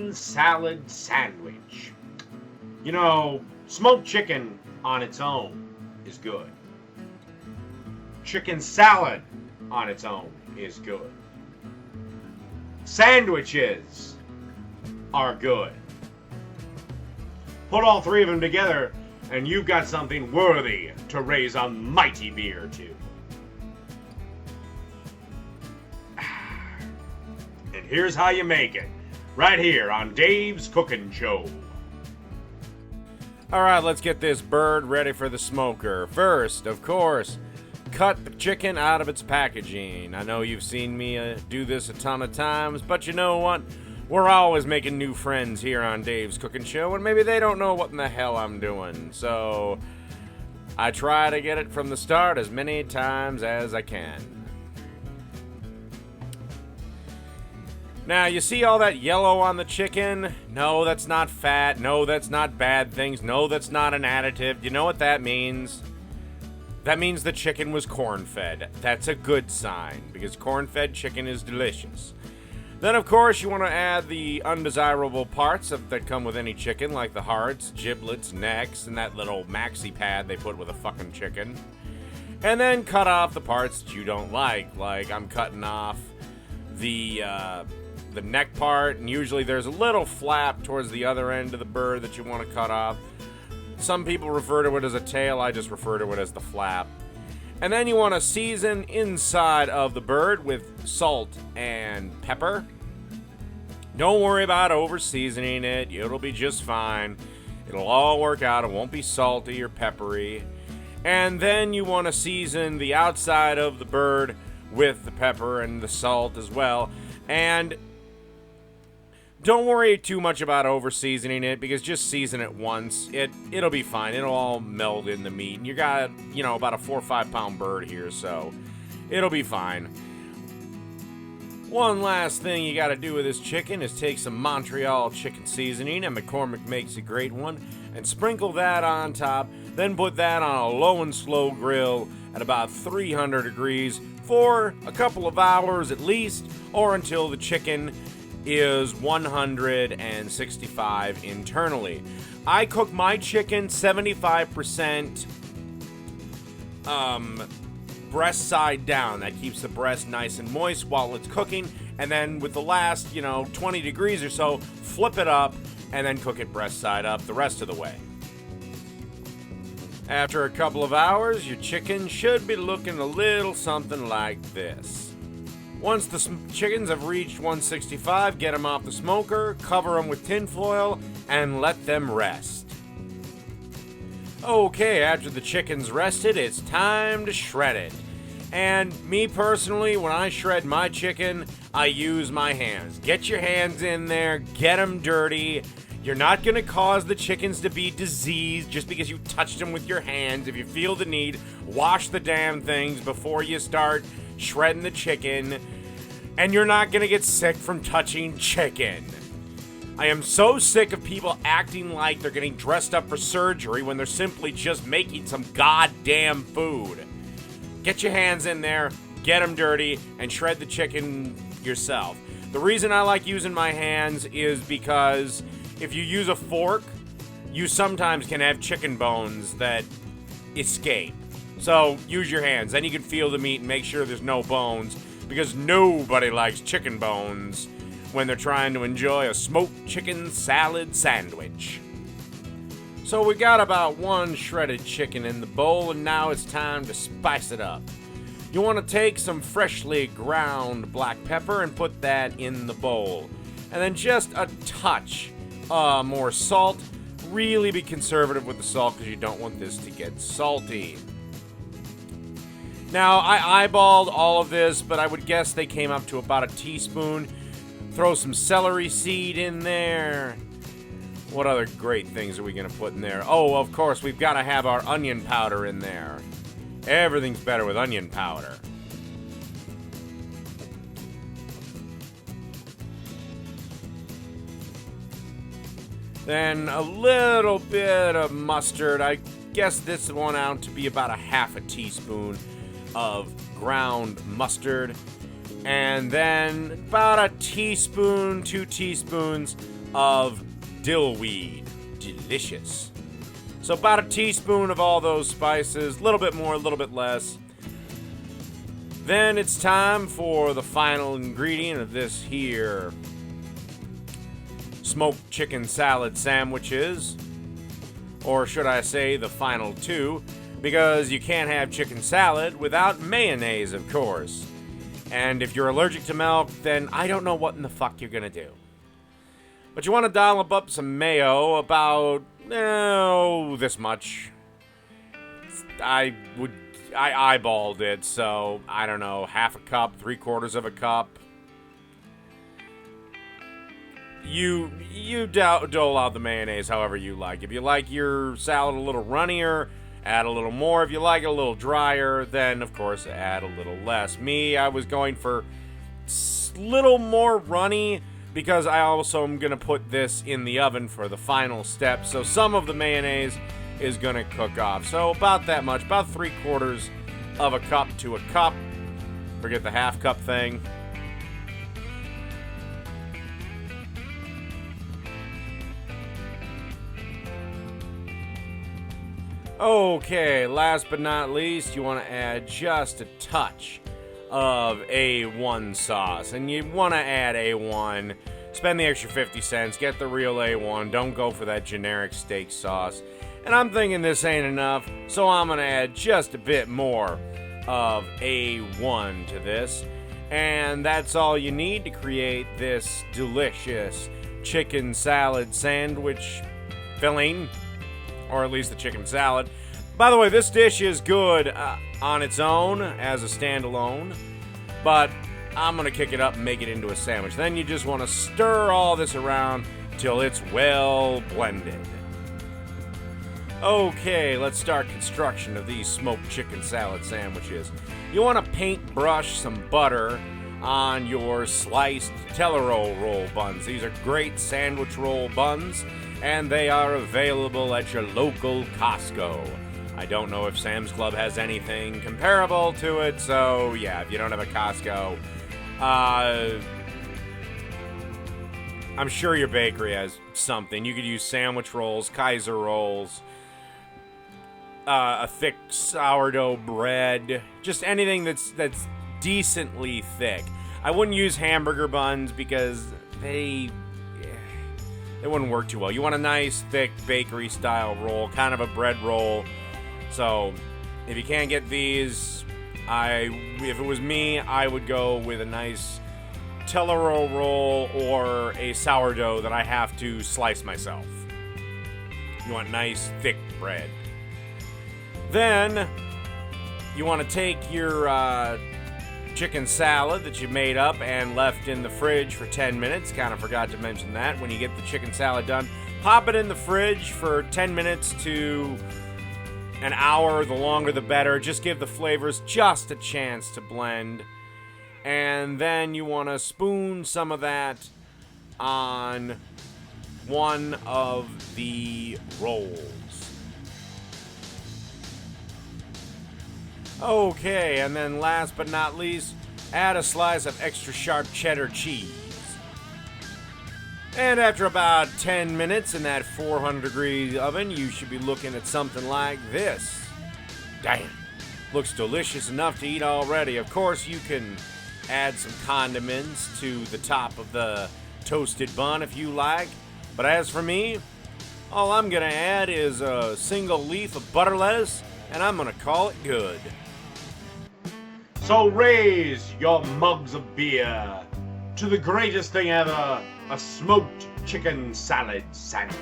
chicken salad sandwich. You know, smoked chicken on its own is good. Chicken salad on its own is good. Sandwiches are good. Put all three of them together, and you've got something worthy to raise a mighty beer to. And here's how you make it, right here on Dave's Cooking Show. Alright, let's get this bird ready for the smoker. First, of course, cut the chicken out of its packaging. I know you've seen me do this a ton of times, but you know what? We're always making new friends here on Dave's Cooking Show, and maybe they don't know what in the hell I'm doing. So, I try to get it from the start as many times as I can. Now, you see all that yellow on the chicken? No, that's not fat. No, that's not bad things. No, that's not an additive. You know what that means? That means the chicken was corn-fed. That's a good sign, because corn-fed chicken is delicious. Then, of course, you want to add the undesirable parts that come with any chicken, like the hearts, giblets, necks, and that little maxi pad they put with a fucking chicken. And then cut off the parts that you don't like I'm cutting off the neck part, and usually there's a little flap towards the other end of the bird that you want to cut off. Some people refer to it as a tail, I just refer to it as the flap. And then you want to season inside of the bird with salt and pepper. Don't worry about over-seasoning it, it'll be just fine. It'll all work out, it won't be salty or peppery. And then you want to season the outside of the bird with the pepper and the salt as well. And don't worry too much about over-seasoning it, because just season it once. It'll be fine. It'll all meld in the meat. And you got, about a 4 or 5 pound bird here, so it'll be fine. One last thing you got to do with this chicken is take some Montreal chicken seasoning, and McCormick makes a great one, and sprinkle that on top. Then put that on a low and slow grill at about 300 degrees for a couple of hours at least, or until the chicken is 165 internally. I cook my chicken 75% breast side down. That keeps the breast nice and moist while it's cooking. And then with the last, 20 degrees or so, flip it up and then cook it breast side up the rest of the way. After a couple of hours, your chicken should be looking a little something like this. Once the chickens have reached 165, get them off the smoker, cover them with tin foil, and let them rest. Okay, after the chicken's rested, it's time to shred it. And me personally, when I shred my chicken, I use my hands. Get your hands in there, get them dirty. You're not going to cause the chickens to be diseased just because you touched them with your hands. If you feel the need, wash the damn things before you start shredding the chicken, and you're not gonna get sick from touching chicken. I am so sick of people acting like they're getting dressed up for surgery when they're simply just making some goddamn food. Get your hands in there, get them dirty, and shred the chicken yourself. The reason I like using my hands is because if you use a fork, you sometimes can have chicken bones that escape. So use your hands, then you can feel the meat and make sure there's no bones, because nobody likes chicken bones when they're trying to enjoy a smoked chicken salad sandwich. So we got about 1 shredded chicken in the bowl, and now it's time to spice it up. You want to take some freshly ground black pepper and put that in the bowl. And then just a touch more salt. Really be conservative with the salt because you don't want this to get salty. Now, I eyeballed all of this, but I would guess they came up to about a teaspoon. Throw some celery seed in there. What other great things are we going to put in there? Oh, of course, we've got to have our onion powder in there. Everything's better with onion powder. Then a little bit of mustard. I guess this one out to be about a half a teaspoon of ground mustard. And then about a teaspoon, 2 teaspoons of dill weed. Delicious. So about a teaspoon of all those spices, a little bit more, a little bit less. Then it's time for the final ingredient of this here smoked chicken salad sandwiches. Or should I say the final two, because you can't have chicken salad without mayonnaise, of course. And if you're allergic to milk, then I don't know what in the fuck you're gonna do. But you want to dollop up some mayo, about, this much. I eyeballed it, so, I don't know, half a cup, 3/4 of a cup. You dole out the mayonnaise however you like. If you like your salad a little runnier, add a little more. If you like it a little drier, then, of course, add a little less. Me, I was going for a little more runny, because I also am going to put this in the oven for the final step. So some of the mayonnaise is going to cook off. So about that much, about 3/4 of a cup to a cup. Forget the half cup thing. Okay, last but not least, you want to add just a touch of A1 sauce. And you want to add A1. Spend the extra 50 cents. Get the real A1. Don't go for that generic steak sauce. And I'm thinking this ain't enough, so I'm going to add just a bit more of A1 to this. And that's all you need to create this delicious chicken salad sandwich filling. Or at least the chicken salad. By the way, this dish is good on its own as a standalone, but I'm going to kick it up and make it into a sandwich. Then you just want to stir all this around till it's well blended. Okay, let's start construction of these smoked chicken salad sandwiches. You want to paintbrush some butter on your sliced Tellero roll buns. These are great sandwich roll buns, and they are available at your local Costco. I don't know if Sam's Club has anything comparable to it, so yeah, if you don't have a Costco, I'm sure your bakery has something. You could use sandwich rolls, Kaiser rolls, a thick sourdough bread, just anything that's decently thick. I wouldn't use hamburger buns because they wouldn't work too well. You want a nice, thick, bakery-style roll, kind of a bread roll. So, if you can't get these, if it was me, I would go with a nice Tellero roll or a sourdough that I have to slice myself. You want nice, thick bread. Then, you want to take your chicken salad that you made up and left in the fridge for 10 minutes. Kind of forgot to mention that. When you get the chicken salad done, pop it in the fridge for 10 minutes to an hour. The longer the better. Just give the flavors just a chance to blend. And then you want to spoon some of that on one of the rolls. Okay, and then last but not least, add a slice of extra sharp cheddar cheese. And after about 10 minutes in that 400-degree oven, you should be looking at something like this. Damn, looks delicious enough to eat already. Of course, you can add some condiments to the top of the toasted bun if you like. But as for me, all I'm going to add is a single leaf of butter lettuce, and I'm going to call it good. So raise your mugs of beer to the greatest thing ever, a smoked chicken salad sandwich.